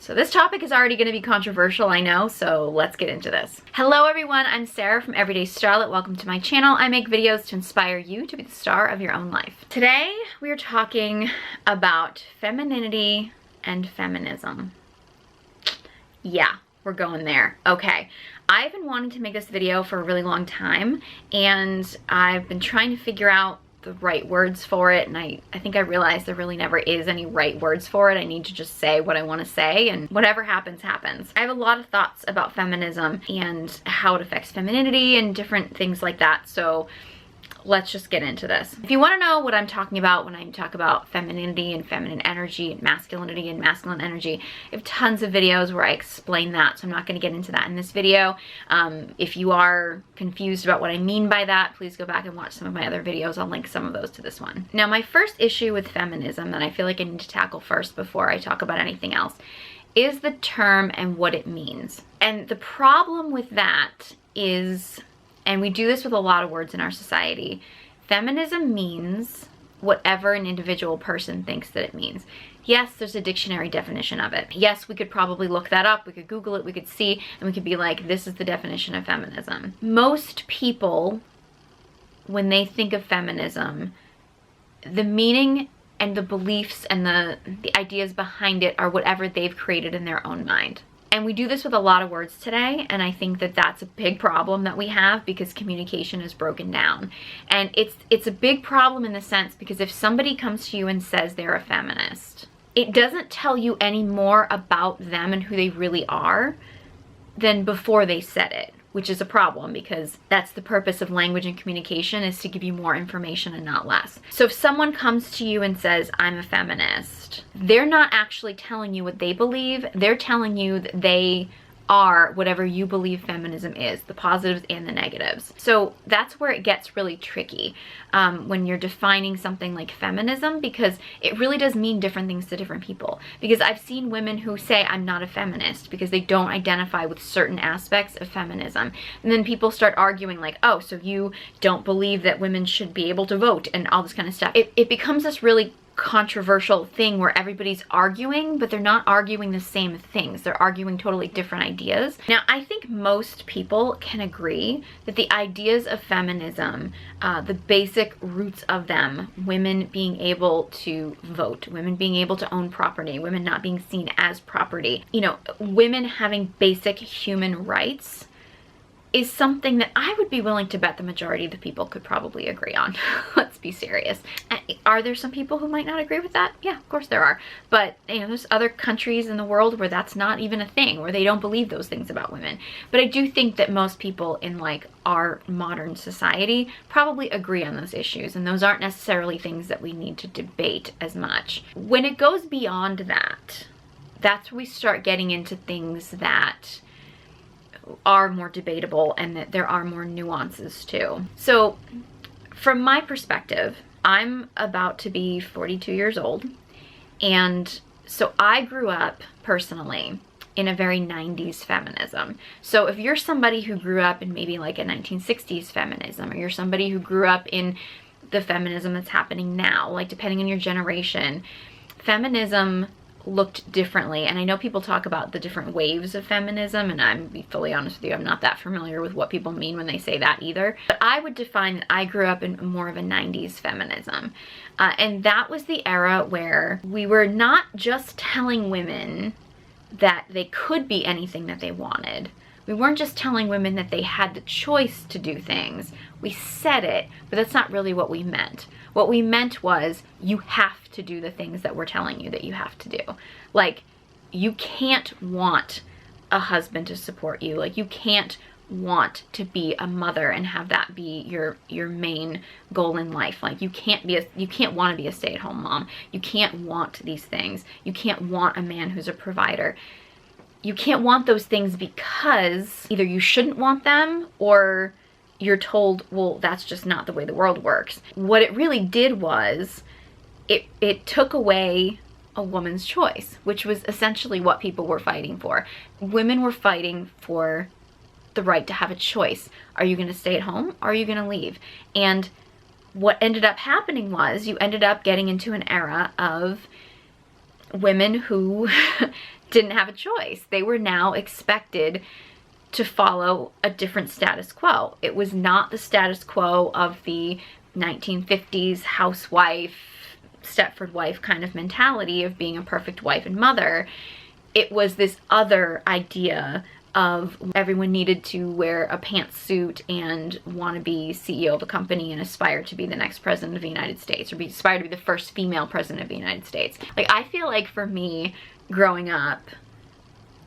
So this topic is already going to be controversial, I know, so let's get into this. Hello everyone, I'm Sarah from Everyday Starlet. Welcome to my channel. I make videos to inspire you to be the star of your own life. Today we are talking about femininity and feminism. Yeah, we're going there. Okay. I've been wanting to make this video for a really long time, and I've been trying to figure out the right words for it, and I think I realized there really never is any right words for it. I need to just say what I want to say, and whatever happens, happens. I have a lot of thoughts about feminism and how it affects femininity and different things like that, so let's just get into this. If you want to know what I'm talking about when I talk about femininity and feminine energy and masculinity and masculine energy, I have tons of videos where I explain that, so I'm not going to get into that in this video. If you are confused about what I mean by that, please go back and watch some of my other videos. I'll link some of those to this one. Now, my first issue with feminism that I feel like I need to tackle first before I talk about anything else is the term and what it means. And the problem with that is, and we do this with a lot of words in our society, feminism means whatever an individual person thinks that it means. Yes, there's a dictionary definition of it. Yes, we could probably look that up, we could Google it, we could see, and we could be like, this is the definition of feminism. Most people, when they think of feminism, the meaning and the beliefs and the ideas behind it are whatever they've created in their own mind. And we do this with a lot of words today, and I think that that's a big problem that we have because communication is broken down. And it's a big problem in the sense because if somebody comes to you and says they're a feminist, it doesn't tell you any more about them and who they really are than before they said it, which is a problem because that's the purpose of language and communication, is to give you more information and not less. So if someone comes to you and says, I'm a feminist, they're not actually telling you what they believe. They're telling you that they are whatever you believe feminism is, the positives and the negatives. So that's where it gets really tricky when you're defining something like feminism, because it really does mean different things to different people. Because I've seen women who say, I'm not a feminist, because they don't identify with certain aspects of feminism. And then people start arguing like, oh, so you don't believe that women should be able to vote and all this kind of stuff. It becomes this really controversial thing where everybody's arguing, but they're not arguing the same things. They're arguing totally different ideas. Now, I think most people can agree that the ideas of feminism, the basic roots of them, women being able to vote, women being able to own property, women not being seen as property, you know, women having basic human rights, is something that I would be willing to bet the majority of the people could probably agree on. Let's be serious. Are there some people who might not agree with that? Yeah, of course there are. But, you know, there's other countries in the world where that's not even a thing, where they don't believe those things about women. But I do think that most people in like our modern society probably agree on those issues, and those aren't necessarily things that we need to debate as much. When it goes beyond that, that's where we start getting into things that are more debatable and that there are more nuances too. So from my perspective, I'm about to be 42 years old, and so I grew up personally in a very 90s feminism. So if you're somebody who grew up in maybe like a 1960s feminism, or you're somebody who grew up in the feminism that's happening now, like depending on your generation, feminism looked differently. And I know people talk about the different waves of feminism, and I'm be fully honest with you, I'm not that familiar with what people mean when they say that either. But I would define that I grew up in more of a 90s feminism. And that was the era where we were not just telling women that they could be anything that they wanted. We weren't just telling women that they had the choice to do things. We said it, but that's not really what we meant. What we meant was, you have to do the things that we're telling you that you have to do. Like, you can't want a husband to support you. Like, you can't want to be a mother and have that be your main goal in life. Like, you can't want to be a stay-at-home mom. You can't want these things. You can't want a man who's a provider. You can't want those things because either you shouldn't want them, or you're told, well, that's just not the way the world works. What it really did was, it took away a woman's choice, which was essentially what people were fighting for. Women were fighting for the right to have a choice. Are you going to stay at home, or are you going to leave? And what ended up happening was, you ended up getting into an era of women who didn't have a choice. They were now expected to follow a different status quo. It was not the status quo of the 1950s housewife, Stepford wife kind of mentality of being a perfect wife and mother. It was this other idea of everyone needed to wear a pantsuit and want to be CEO of a company and aspire to be the next president of the United States, or aspire to be the first female president of the United States. Like, I feel like for me, growing up,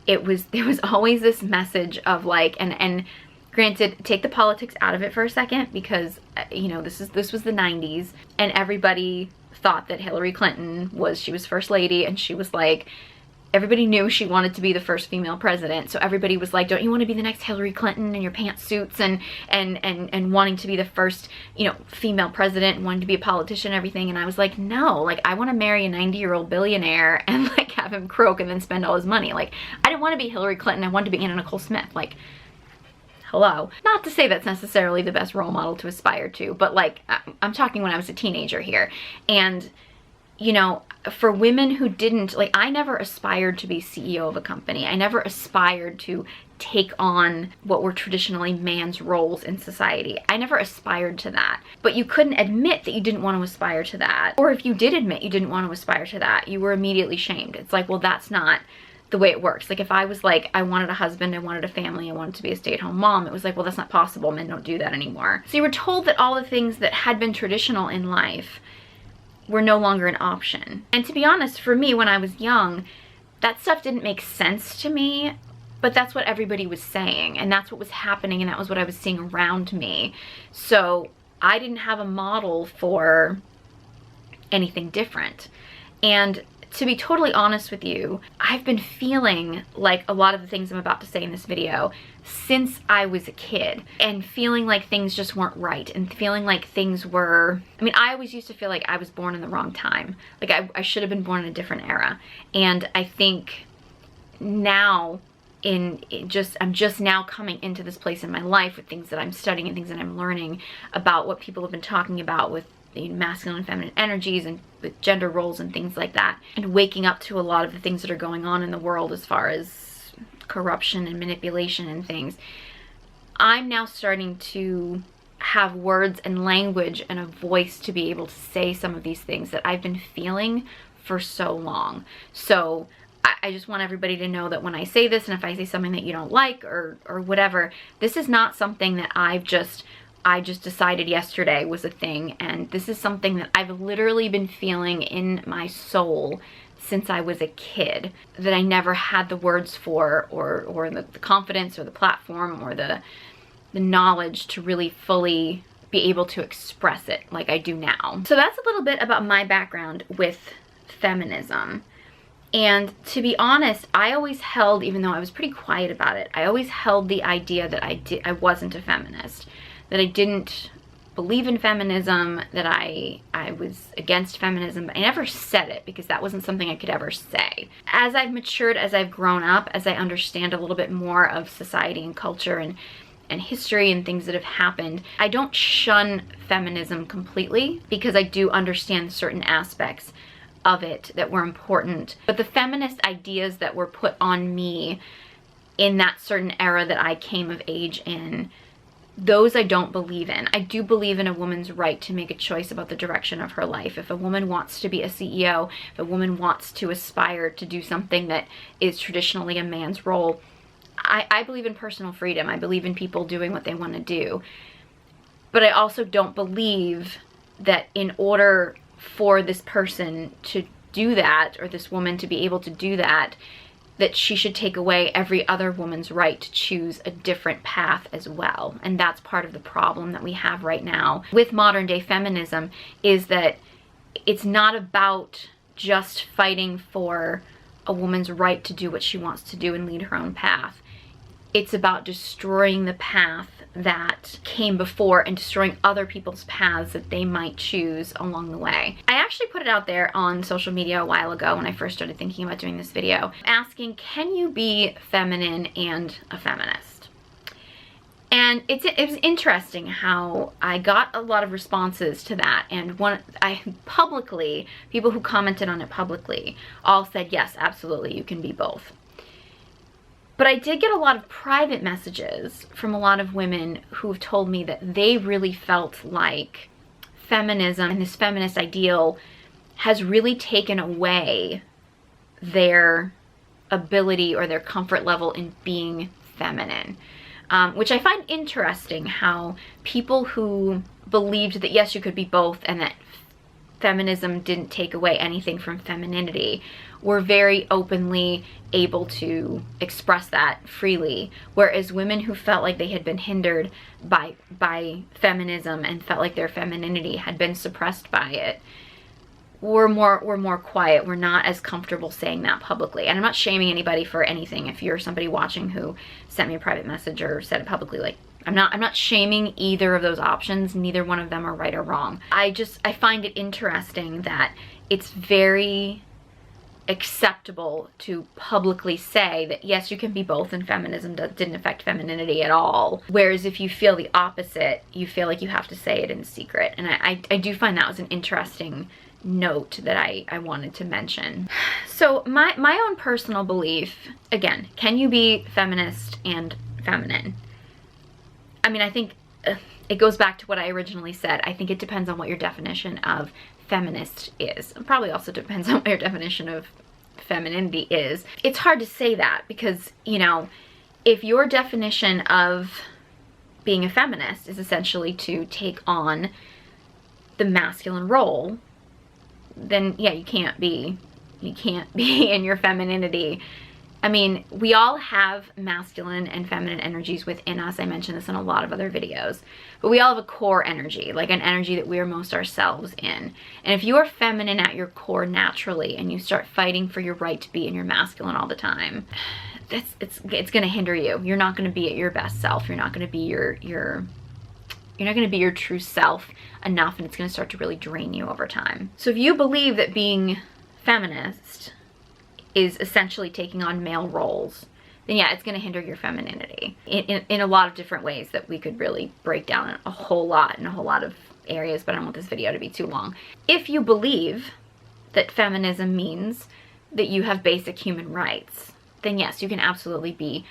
there was always this message of like, and granted, take the politics out of it for a second, because you know, this was the 90s, and everybody thought that Hillary Clinton she was first lady, and she was like, everybody knew she wanted to be the first female president, so everybody was like, don't you want to be the next Hillary Clinton in your pantsuits and wanting to be the first, you know, female president and wanting to be a politician and everything. And I was like, no, like, I want to marry a 90-year-old billionaire and like have him croak and then spend all his money. Like, I didn't want to be Hillary Clinton, I wanted to be Anna Nicole Smith. Like, hello. Not to say that's necessarily the best role model to aspire to, but like, I'm talking when I was a teenager here. And you know, for women who didn't, like, I never aspired to be CEO of a company. I never aspired to take on what were traditionally man's roles in society. I never aspired to that. But you couldn't admit that you didn't want to aspire to that. Or if you did admit you didn't want to aspire to that, you were immediately shamed. It's like, well, that's not the way it works. Like, if I was like, I wanted a husband, I wanted a family, I wanted to be a stay-at-home mom, it was like, well, that's not possible. Men don't do that anymore. So you were told that all the things that had been traditional in life were no longer an option. And to be honest, for me, when I was young, that stuff didn't make sense to me, but that's what everybody was saying, and that's what was happening, and that was what I was seeing around me. So I didn't have a model for anything different. And to be totally honest with you, I've been feeling like a lot of the things I'm about to say in this video since I was a kid, and feeling like things just weren't right, and feeling like things were, I mean, I always used to feel like I was born in the wrong time. Like, I should have been born in a different era. And I think now I'm just now coming into this place in my life with things that I'm studying and things that I'm learning about what people have been talking about with the masculine and feminine energies and with gender roles and things like that, and waking up to a lot of the things that are going on in the world as far as corruption and manipulation and things. I'm now starting to have words and language and a voice to be able to say some of these things that I've been feeling for so long. So I just want everybody to know that when I say this, and if I say something that you don't like or whatever, this is not something that I just decided yesterday was a thing, and this is something that I've literally been feeling in my soul since I was a kid, that I never had the words for, or the confidence or the platform or the knowledge to really fully be able to express it like I do now. So that's a little bit about my background with feminism. And to be honest, I always held, even though I was pretty quiet about it, I always held the idea that I wasn't a feminist, that I didn't believe in feminism, that I was against feminism, but I never said it because that wasn't something I could ever say. As I've matured, as I've grown up, as I understand a little bit more of society and culture and history and things that have happened, I don't shun feminism completely, because I do understand certain aspects of it that were important. But the feminist ideas that were put on me in that certain era that I came of age in, those I don't believe in. I do believe in a woman's right to make a choice about the direction of her life. If a woman wants to be a CEO, if a woman wants to aspire to do something that is traditionally a man's role, I believe in personal freedom. I believe in people doing what they want to do. But I also don't believe that in order for this person to do that, or this woman to be able to do that, that she should take away every other woman's right to choose a different path as well. And that's part of the problem that we have right now with modern day feminism, is that it's not about just fighting for a woman's right to do what she wants to do and lead her own path. It's about destroying the path that came before and destroying other people's paths that they might choose along the way. I actually put it out there on social media a while ago when I first started thinking about doing this video, asking, can you be feminine and a feminist? And And it was interesting how I got a lot of responses to that, and publicly, people who commented on it publicly all said, yes, absolutely, you can be both. But I did get a lot of private messages from a lot of women who've told me that they really felt like feminism and this feminist ideal has really taken away their ability or their comfort level in being feminine. Which I find interesting, how people who believed that yes, you could be both and that feminism didn't take away anything from femininity were very openly able to express that freely, whereas women who felt like they had been hindered by feminism and felt like their femininity had been suppressed by it were more quiet, were not as comfortable saying that publicly. And I'm not shaming anybody for anything. If you're somebody watching who sent me a private message or said it publicly, like, I'm not shaming either of those options. Neither one of them are right or wrong. I find it interesting that it's very acceptable to publicly say that yes, you can be both and feminism didn't affect femininity at all. Whereas if you feel the opposite, you feel like you have to say it in secret. And I do find that was an interesting note that I wanted to mention. So my own personal belief, again, can you be feminist and feminine? I mean, I think it goes back to what I originally said. I think it depends on what your definition of feminist is. It probably also depends on what your definition of femininity is. It's hard to say that because, you know, if your definition of being a feminist is essentially to take on the masculine role, then yeah, you can't be in your femininity. I mean, we all have masculine and feminine energies within us. I mentioned this in a lot of other videos, but we all have a core energy, like an energy that we are most ourselves in. And if you are feminine at your core naturally and you start fighting for your right to be in your masculine all the time, it's going to hinder you. You're not going to be at your best self. You're not going to be you're not going to be your true self enough, and it's going to start to really drain you over time. So if you believe that being feminist is essentially taking on male roles, then yeah, it's going to hinder your femininity in a lot of different ways that we could really break down a whole lot in a whole lot of areas, but I don't want this video to be too long. If you believe that feminism means that you have basic human rights, then yes, you can absolutely be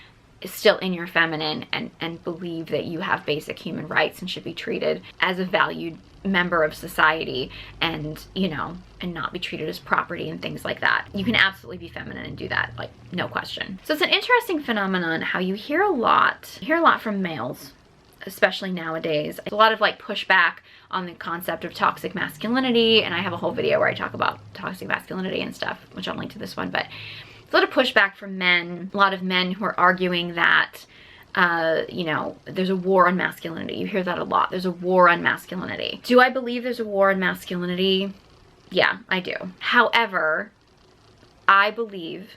still in your feminine and believe that you have basic human rights and should be treated as a valued member of society, and you know, and not be treated as property and things like that. You can absolutely be feminine and do that, like, no question. So it's an interesting phenomenon how you hear a lot from males, especially nowadays. A lot of like pushback on the concept of toxic masculinity, and I have a whole video where I talk about toxic masculinity and stuff, which I'll link to this one, but a lot of pushback from men, a lot of men who are arguing that, you know, there's a war on masculinity. You hear that a lot. There's a war on masculinity. Do I believe there's a war on masculinity? Yeah, I do. However, I believe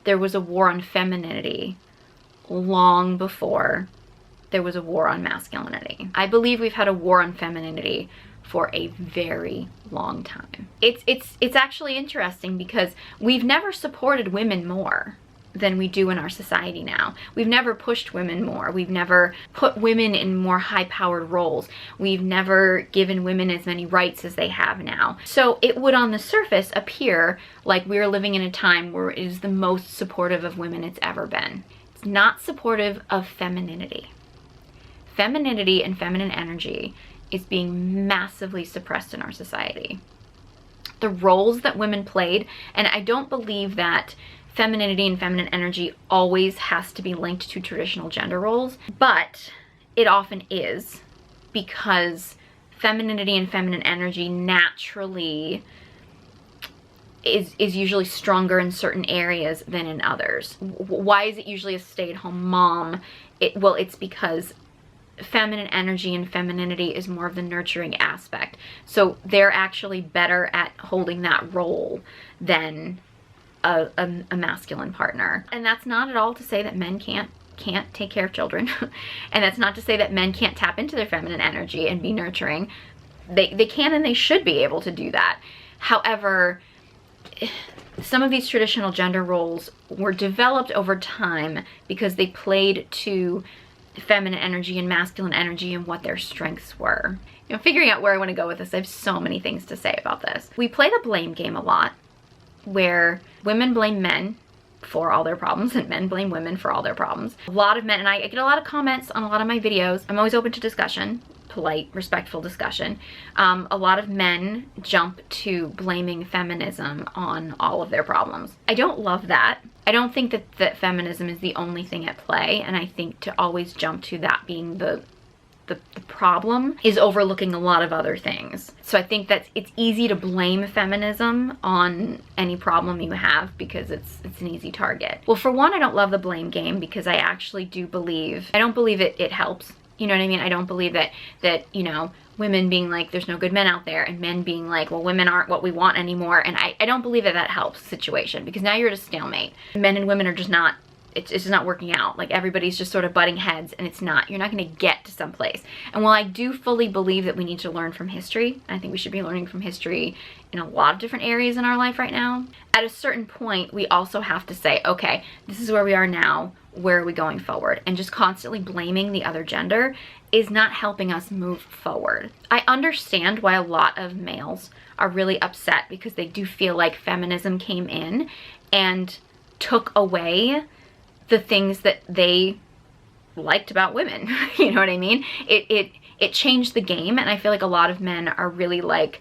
there was a war on femininity long before there was a war on masculinity. I believe we've had a war on femininity for a very long time. It's actually interesting because we've never supported women more than we do in our society now. We've never pushed women more. We've never put women in more high-powered roles. We've never given women as many rights as they have now. So it would on the surface appear like we're living in a time where it is the most supportive of women it's ever been. It's not supportive of femininity. Femininity and feminine energy is being massively suppressed in our society. The roles that women played, and I don't believe that femininity and feminine energy always has to be linked to traditional gender roles, but it often is, because femininity and feminine energy naturally is usually stronger in certain areas than in others. Why is it usually a stay-at-home mom? Well, it's because feminine energy and femininity is more of the nurturing aspect. So they're actually better at holding that role than a masculine partner. And that's not at all to say that men can't take care of children. And that's not to say that men can't tap into their feminine energy and be nurturing. They can and they should be able to do that. However, some of these traditional gender roles were developed over time because they played to feminine energy and masculine energy and what their strengths were. You know, figuring out where I want to go with this, I have so many things to say about this. We play the blame game a lot, where women blame men for all their problems and men blame women for all their problems. A lot of men, and I get a lot of comments on a lot of my videos. I'm always open to discussion, polite, respectful discussion. A lot of men jump to blaming feminism on all of their problems. I don't love that. I don't think that feminism is the only thing at play, and I think to always jump to that being the problem is overlooking a lot of other things. So I think that it's easy to blame feminism on any problem you have because it's an easy target. Well, for one, I don't love the blame game because I actually do believe, I don't believe it helps. You know what I mean? I don't believe that, you know, women being like, there's no good men out there, and men being like, well, women aren't what we want anymore. And I don't believe that helps the situation, because now you're at a stalemate. Men and women are just not, it's just not working out. Like, everybody's just sort of butting heads, and you're not going to get to some place. And while I do fully believe that we need to learn from history, I think we should be learning from history in a lot of different areas in our life right now, at a certain point, we also have to say, okay, this is where we are now. Where are we going forward? And just constantly blaming the other gender is not helping us move forward. I understand why a lot of males are really upset, because they do feel like feminism came in and took away the things that they liked about women. You know what I mean? It changed the game, and I feel like a lot of men are really like,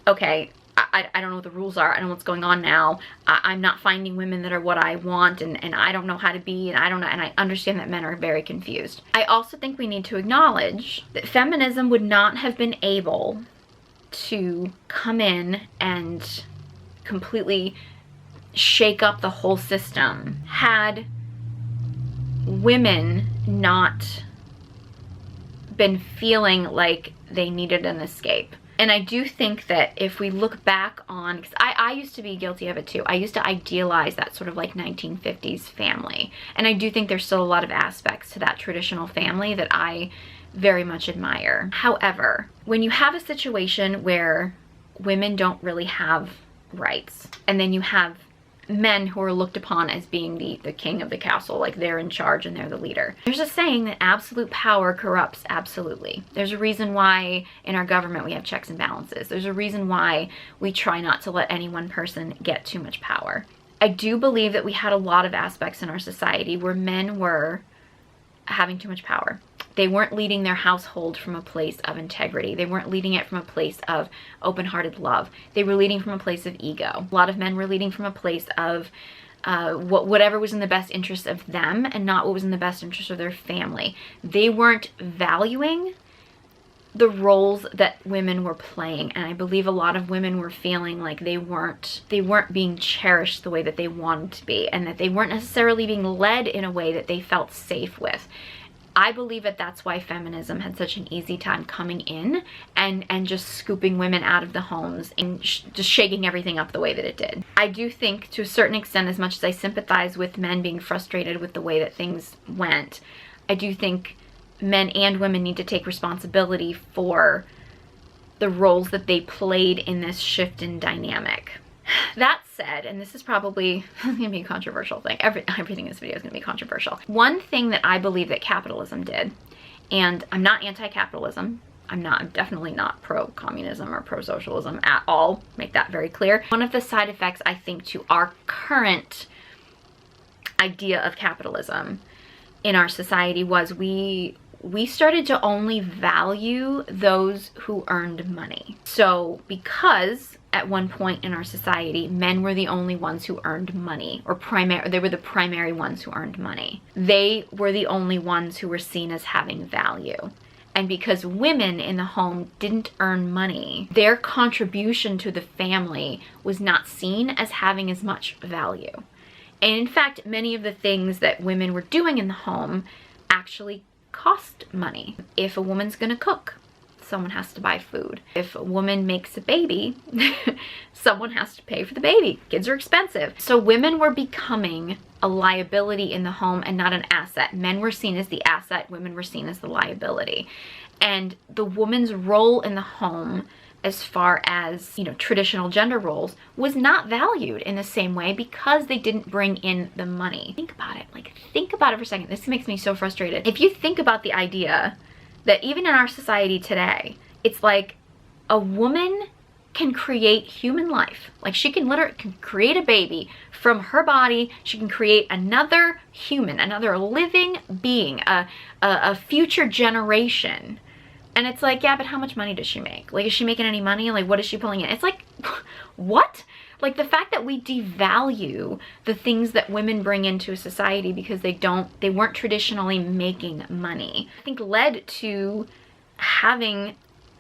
okay, I don't know what the rules are. I don't know what's going on now. I'm not finding women that are what I want, and I don't know how to be, and I don't know, and I understand that men are very confused. I also think we need to acknowledge that feminism would not have been able to come in and completely shake up the whole system had women not been feeling like they needed an escape. And I do think that if we look back on, because I used to be guilty of it too. I used to idealize that sort of like 1950s family. And I do think there's still a lot of aspects to that traditional family that I very much admire. However, when you have a situation where women don't really have rights, and then you have men who are looked upon as being the king of the castle, like they're in charge and they're the leader. There's a saying that absolute power corrupts absolutely. There's a reason why in our government we have checks and balances. There's a reason why we try not to let any one person get too much power. I do believe that we had a lot of aspects in our society where men were having too much power. They weren't leading their household from a place of integrity. They weren't leading it from a place of open-hearted love. They were leading from a place of ego. A lot of men were leading from a place of whatever was in the best interest of them and not what was in the best interest of their family. They weren't valuing the roles that women were playing, and I believe a lot of women were feeling like they weren't being cherished the way that they wanted to be, and that they weren't necessarily being led in a way that they felt safe with. I believe that that's why feminism had such an easy time coming in and just scooping women out of the homes and just shaking everything up the way that it did. I do think, to a certain extent, as much as I sympathize with men being frustrated with the way that things went, I do think men and women need to take responsibility for the roles that they played in this shift in dynamic. That said, and this is probably going to be a controversial thing. Everything in this video is going to be controversial. One thing that I believe that capitalism did, and I'm not anti-capitalism, I'm definitely not pro-communism or pro-socialism at all, make that very clear. One of the side effects, I think, to our current idea of capitalism in our society was we started to only value those who earned money. So because at one point in our society, men were the only ones who earned money, or they were the primary ones who earned money. They were the only ones who were seen as having value. And because women in the home didn't earn money, their contribution to the family was not seen as having as much value. And in fact, many of the things that women were doing in the home actually cost money. If a woman's gonna cook, someone has to buy food. If a woman makes a baby, someone has to pay for the baby. Kids are expensive. So women were becoming a liability in the home and not an asset. Men were seen as the asset, women were seen as the liability. And the woman's role in the home as far as, you know, traditional gender roles was not valued in the same way because they didn't bring in the money. Think about it. Like, think about it for a second. This makes me so frustrated. If you think about the idea that even in our society today, it's like a woman can create human life. Like, she can literally create a baby from her body. She can create another human, another living being, a future generation. And it's like, yeah, but how much money does she make? Like, is she making any money? Like, what is she pulling in? It's like, what? Like, the fact that we devalue the things that women bring into a society because they weren't traditionally making money, I think led to having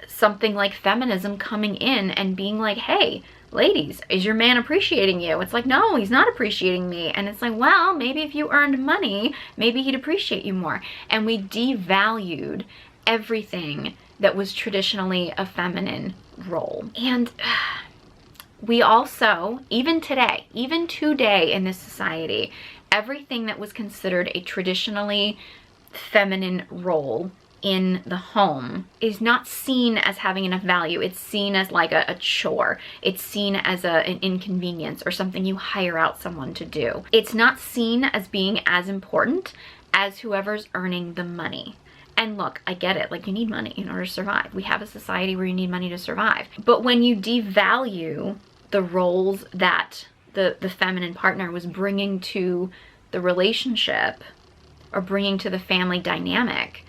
something like feminism coming in and being like, hey, ladies, is your man appreciating you? It's like, no, he's not appreciating me. And it's like, well, maybe if you earned money, maybe he'd appreciate you more. And we devalued everything that was traditionally a feminine role. And we also, even today in this society, everything that was considered a traditionally feminine role in the home is not seen as having enough value. It's seen as like a chore. It's seen as an inconvenience or something you hire out someone to do. It's not seen as being as important as whoever's earning the money. And look, I get it. Like, you need money in order to survive. We have a society where you need money to survive. But when you devalue the roles that the feminine partner was bringing to the relationship or bringing to the family dynamic,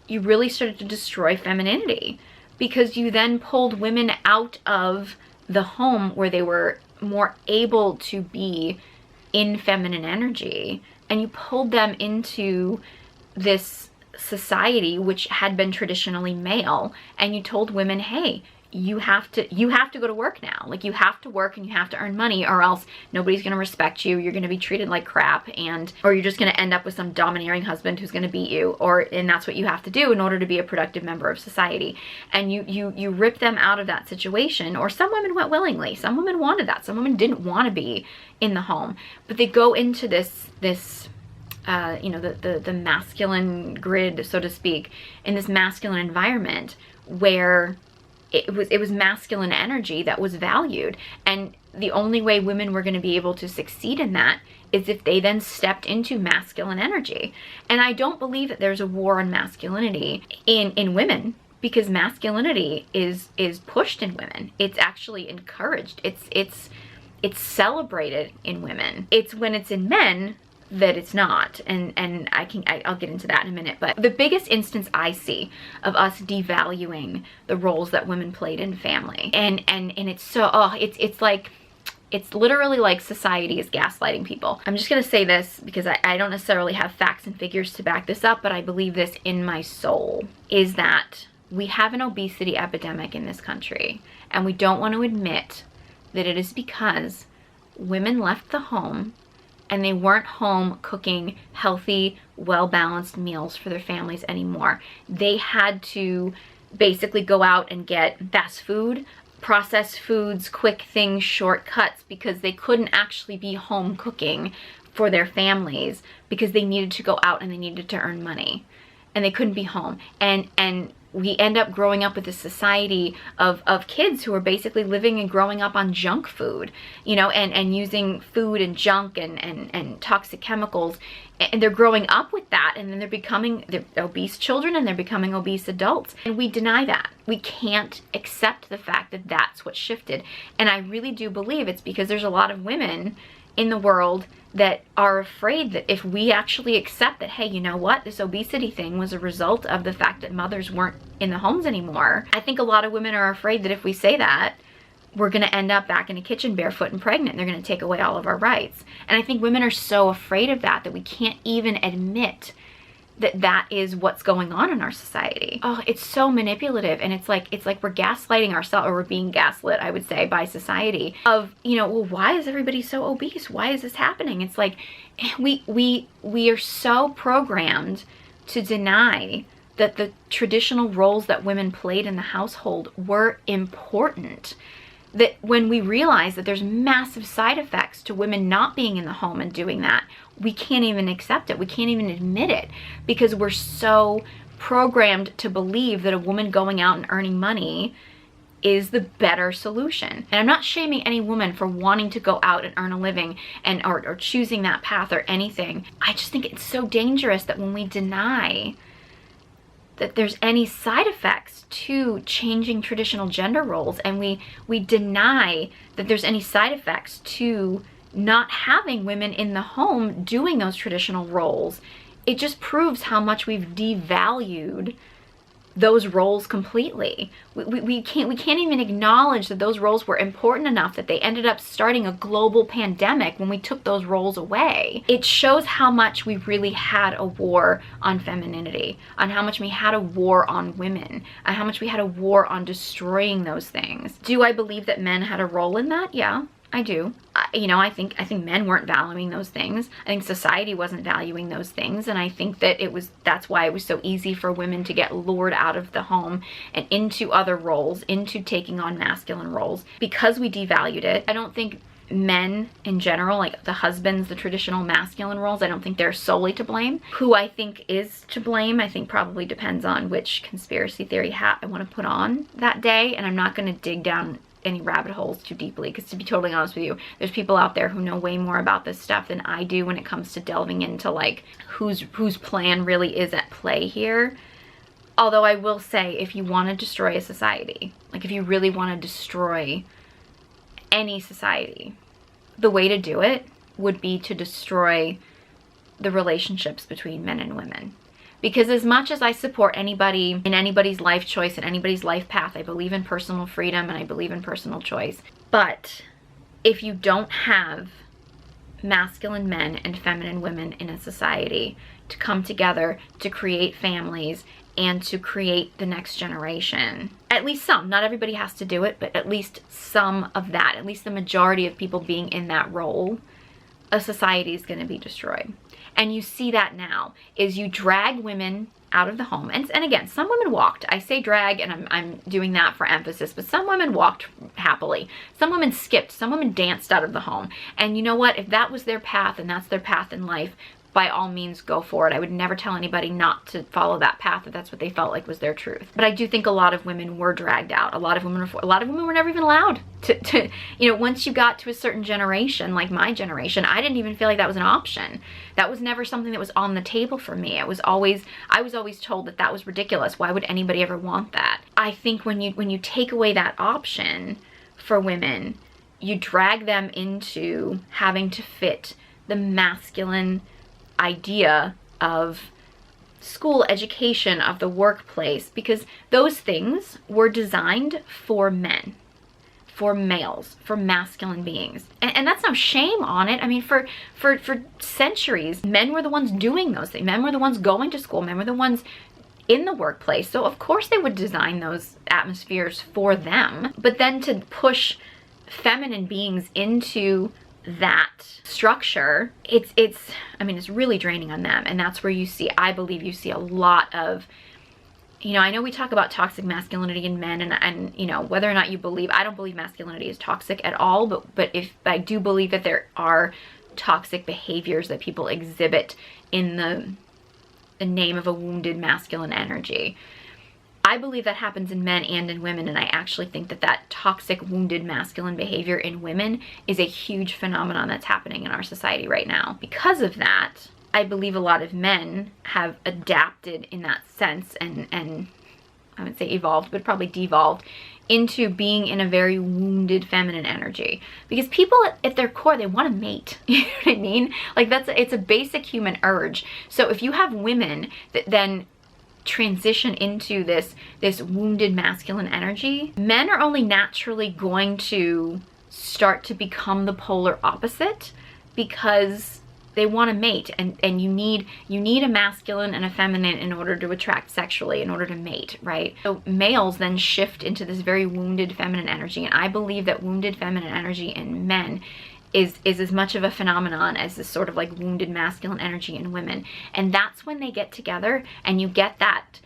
you really started to destroy femininity, because you then pulled women out of the home where they were more able to be in feminine energy, and you pulled them into this society which had been traditionally male, and you told women, hey, you have to go to work now. Like, you have to work and you have to earn money, or else nobody's gonna respect you. You're gonna be treated like crap, or you're just gonna end up with some domineering husband who's gonna beat you, and that's what you have to do in order to be a productive member of society. And you rip them out of that situation. Or some women went willingly. Some women wanted that. Some women didn't want to be in the home, but they go into this you know, the masculine grid, so to speak, in this masculine environment where it was masculine energy that was valued. And the only way women were going to be able to succeed in that is if they then stepped into masculine energy. And I don't believe that there's a war on masculinity in women, because masculinity is pushed in women. It's actually encouraged. It's celebrated in women. It's when it's in men that it's not, and I'll get into that in a minute. But the biggest instance I see of us devaluing the roles that women played in family, and it's so, it's literally like society is gaslighting people. I'm just gonna say this because I don't necessarily have facts and figures to back this up, but I believe this in my soul, is that we have an obesity epidemic in this country, and we don't want to admit that it is because women left the home and they weren't home cooking healthy, well-balanced meals for their families anymore. They had to basically go out and get fast food, processed foods, quick things, shortcuts, because they couldn't actually be home cooking for their families because they needed to go out and they needed to earn money. And they couldn't be home. And we end up growing up with a society of kids who are basically living and growing up on junk food, you know, and using food and junk and toxic chemicals. And they're growing up with that, and then they're obese children, and they're becoming obese adults. And we deny that. We can't accept the fact that that's what shifted. And I really do believe it's because there's a lot of women in the world that are afraid that if we actually accept that, hey, you know what, this obesity thing was a result of the fact that mothers weren't in the homes anymore. I think a lot of women are afraid that if we say that, we're gonna end up back in a kitchen barefoot and pregnant. They're gonna take away all of our rights. And I think women are so afraid of that we can't even admit that that is what's going on in our society. Oh, it's so manipulative, and it's like we're gaslighting ourselves, or we're being gaslit, I would say, by society of, you know, well, why is everybody so obese? Why is this happening? It's like we are so programmed to deny that the traditional roles that women played in the household were important, that when we realize that there's massive side effects to women not being in the home and doing that, we can't even accept it. We can't even admit it, because we're so programmed to believe that a woman going out and earning money is the better solution. And I'm not shaming any woman for wanting to go out and earn a living and or choosing that path or anything. I just think it's so dangerous that when we deny that there's any side effects to changing traditional gender roles, and we deny that there's any side effects to not having women in the home doing those traditional roles, it just proves how much we've devalued those roles completely. We can't even acknowledge that those roles were important enough that they ended up starting a global pandemic when we took those roles away. It shows how much we really had a war on femininity, on how much we had a war on women, and how much we had a war on destroying those things. Do I believe that men had a role in that? Yeah, I do. I think men weren't valuing those things. I think society wasn't valuing those things, and I think that that's why it was so easy for women to get lured out of the home and into other roles, into taking on masculine roles, because we devalued it. I don't think men in general, like the husbands, the traditional masculine roles, I don't think they're solely to blame. Who I think is to blame, I think probably depends on which conspiracy theory hat I want to put on that day, and I'm not going to dig down any rabbit holes too deeply, because to be totally honest with you, there's people out there who know way more about this stuff than I do when it comes to delving into like whose plan really is at play here. Although I will say, if you want to destroy a society, like if you really want to destroy any society, the way to do it would be to destroy the relationships between men and women. Because as much as I support anybody in anybody's life choice and anybody's life path, I believe in personal freedom and I believe in personal choice. But if you don't have masculine men and feminine women in a society to come together to create families and to create the next generation, at least some, not everybody has to do it, but at least some of that, at least the majority of people being in that role, a society is going to be destroyed. And you see that now, is you drag women out of the home. And again, some women walked. I say drag, and I'm doing that for emphasis, but some women walked happily. Some women skipped. Some women danced out of the home. And you know what? If that was their path and that's their path in life, by all means, go for it. I would never tell anybody not to follow that path if that's what they felt like was their truth. But I do think a lot of women were dragged out. A lot of women were never even allowed to once you got to a certain generation, like my generation, I didn't even feel like that was an option. That was never something that was on the table for me. I was always told that that was ridiculous. Why would anybody ever want that? I think when you take away that option for women, you drag them into having to fit the masculine idea of school, education, of the workplace, because those things were designed for men, for males, for masculine beings. And that's no shame on it. I mean, for centuries, men were the ones doing those things. Men were the ones going to school. Men were the ones in the workplace. So of course they would design those atmospheres for them. But then to push feminine beings into that structure, it's really draining on them. And that's where I believe you see a lot of, I know we talk about toxic masculinity in men, and whether or not you believe, I don't believe masculinity is toxic at all, but if I do believe that there are toxic behaviors that people exhibit in the name of a wounded masculine energy. I believe that happens in men and in women, and I actually think that toxic, wounded masculine behavior in women is a huge phenomenon that's happening in our society right now. Because of that, I believe a lot of men have adapted in that sense and I would say evolved, but probably devolved into being in a very wounded feminine energy. Because people at their core, they want to mate. You know what I mean? Like it's a basic human urge. So if you have women that then transition into this wounded masculine energy, men are only naturally going to start to become the polar opposite, because they want to mate, and you need a masculine and a feminine in order to attract sexually, in order to mate, right? So males then shift into this very wounded feminine energy, and I believe that wounded feminine energy in men is as much of a phenomenon as this sort of like wounded masculine energy in women. And that's when they get together and you get that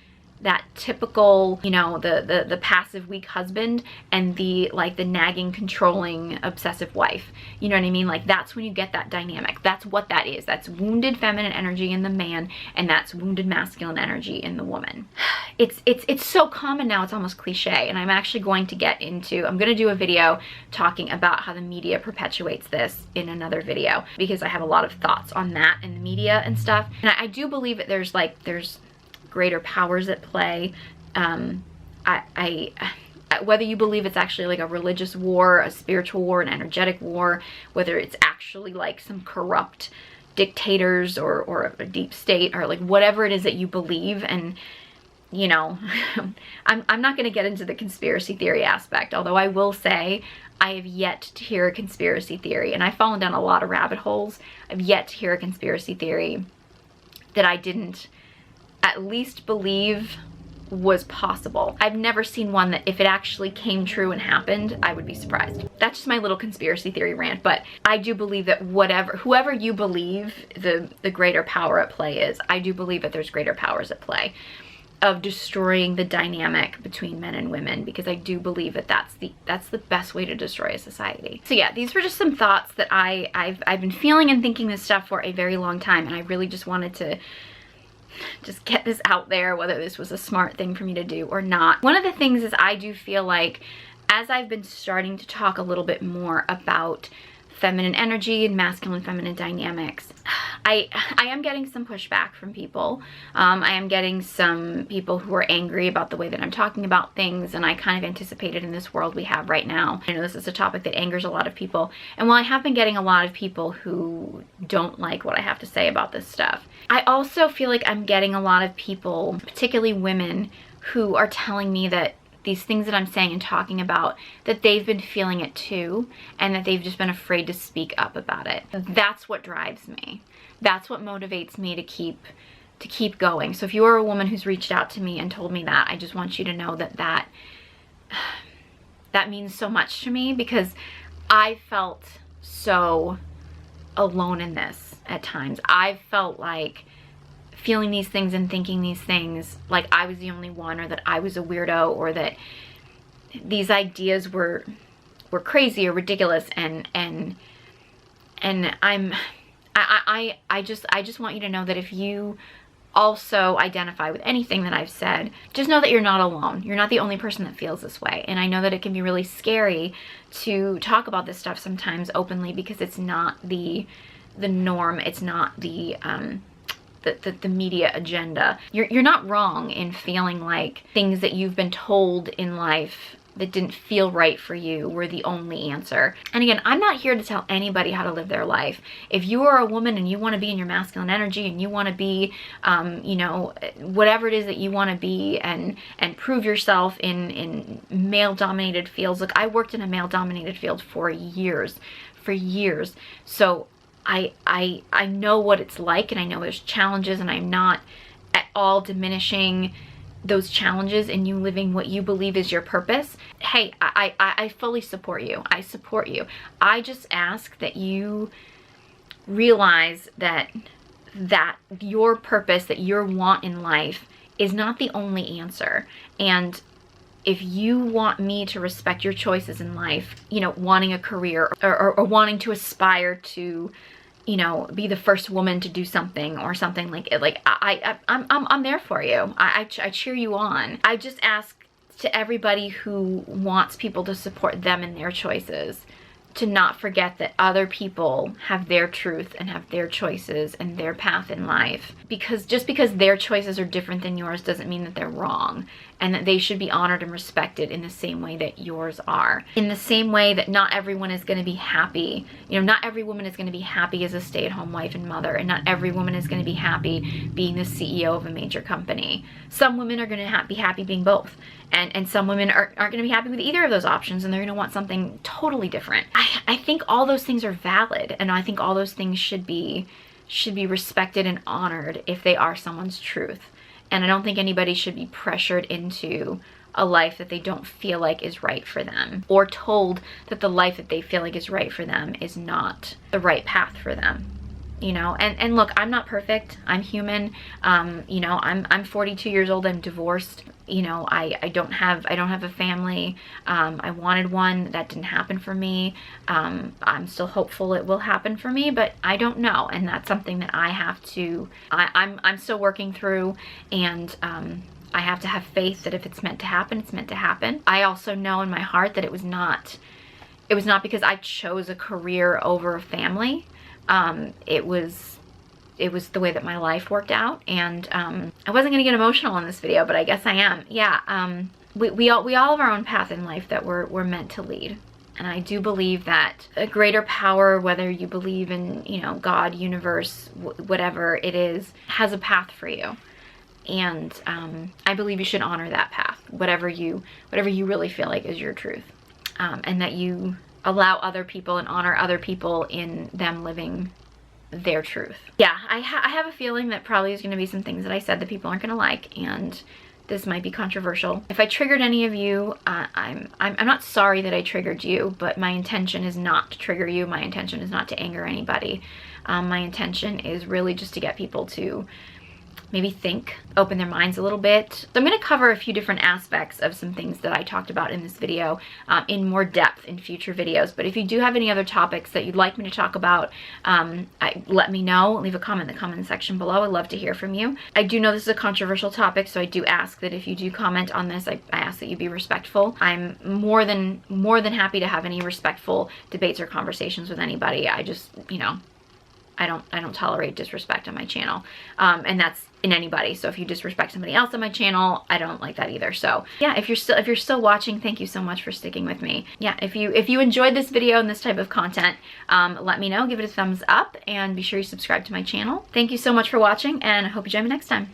typical, the passive weak husband and the nagging, controlling, obsessive wife. You know what I mean? Like that's when you get that dynamic. That's what that is. That's wounded feminine energy in the man, and that's wounded masculine energy in the woman. it's so common now, it's almost cliche. And I'm actually going to get into, I'm going to do a video talking about how the media perpetuates this in another video, because I have a lot of thoughts on that and the media and stuff. And I do believe that there's greater powers at play. Whether you believe it's actually like a religious war, a spiritual war, an energetic war, whether it's actually like some corrupt dictators or a deep state, or like whatever it is that you believe. And you know, I'm not going to get into the conspiracy theory aspect, although I will say I have yet to hear a conspiracy theory, and I've fallen down a lot of rabbit holes. I've yet to hear a conspiracy theory that I didn't at least believe was possible. I've never seen one that if it actually came true and happened, I would be surprised. That's just my little conspiracy theory rant, but I do believe that whoever you believe the greater power at play is, I do believe that there's greater powers at play of destroying the dynamic between men and women, because I do believe that that's the best way to destroy a society. So yeah, these were just some thoughts that I've been feeling and thinking this stuff for a very long time, and I really just wanted to just get this out there, whether this was a smart thing for me to do or not. One of the things is, I do feel like as I've been starting to talk a little bit more about feminine energy and masculine feminine dynamics, I am getting some pushback from people. I am getting some people who are angry about the way that I'm talking about things, and I kind of anticipated in this world we have right now. I know this is a topic that angers a lot of people, and while I have been getting a lot of people who don't like what I have to say about this stuff, I also feel like I'm getting a lot of people, particularly women, who are telling me that these things that I'm saying and talking about, that they've been feeling it too, and that they've just been afraid to speak up about it. That's what drives me. That's what motivates me to keep going. So if you are a woman who's reached out to me and told me that, I just want you to know that means so much to me, because I felt so alone in this at times. I felt like feeling these things and thinking these things like I was the only one, or that I was a weirdo, or that these ideas were crazy or ridiculous, and I just want you to know that if you also identify with anything that I've said, just know that you're not alone. You're not the only person that feels this way. And I know that it can be really scary to talk about this stuff sometimes openly, because it's not the norm. It's not the media agenda. You're not wrong in feeling like things that you've been told in life that didn't feel right for you were the only answer. And again, I'm not here to tell anybody how to live their life. If you are a woman and you want to be in your masculine energy, and you want to be, you know, whatever it is that you want to be, and prove yourself in male-dominated fields. Look, I worked in a male-dominated field for years. So I know what it's like, and I know there's challenges, and I'm not at all diminishing those challenges in you living what you believe is your purpose. Hey, I fully support you. I support you. I just ask that you realize that your purpose, that your want in life is not the only answer. And if you want me to respect your choices in life, you know, wanting a career, or wanting to aspire to, you know, be the first woman to do something, or something like it, like I'm there for you. I cheer you on. I just ask to everybody who wants people to support them in their choices to not forget that other people have their truth and have their choices and their path in life. Because just because their choices are different than yours doesn't mean that they're wrong, and that they should be honored and respected in the same way that yours are. In the same way that not everyone is going to be happy. You know, not every woman is going to be happy as a stay-at-home wife and mother, and not every woman is going to be happy being the CEO of a major company. Some women are going to be happy being both. And some women aren't going to be happy with either of those options, and they're going to want something totally different. I think all those things are valid, and I think all those things should be respected and honored if they are someone's truth. And I don't think anybody should be pressured into a life that they don't feel like is right for them, or told that the life that they feel like is right for them is not the right path for them. You know, and look, I'm not perfect. I'm human. You know, I'm 42 years old. I'm divorced. You know, I don't have a family. I wanted one. That didn't happen for me. I'm still hopeful it will happen for me, but I don't know. And that's something that I have to, I'm still working through. And I have to have faith that if it's meant to happen, it's meant to happen. I also know in my heart that it was not because I chose a career over a family. It was the way that my life worked out, and I wasn't gonna get emotional in this video, but I guess I am. Yeah, we all have our own path in life that we're meant to lead. And I do believe that a greater power, whether you believe in, you know, God, universe, whatever it is, has a path for you. And I believe you should honor that path, whatever you really feel like is your truth. And that you allow other people and honor other people in them living their truth. Yeah, I have a feeling that probably is going to be some things that I said that people aren't going to like, and this might be controversial. If I triggered any of you, I'm not sorry that I triggered you, but my intention is not to trigger you. My intention is not to anger anybody. My intention is really just to get people to maybe think, open their minds a little bit. So I'm going to cover a few different aspects of some things that I talked about in this video in more depth in future videos. But if you do have any other topics that you'd like me to talk about, let me know. Leave a comment in the comment section below. I'd love to hear from you. I do know this is a controversial topic, so I do ask that if you do comment on this, I ask that you be respectful. I'm more than happy to have any respectful debates or conversations with anybody. I just, you know, I don't tolerate disrespect on my channel, and that's in anybody. So if you disrespect somebody else on my channel, I don't like that either. So yeah, if you're still watching, thank you so much for sticking with me. Yeah, if you enjoyed this video and this type of content, let me know. Give it a thumbs up and be sure you subscribe to my channel. Thank you so much for watching, and I hope you join me next time.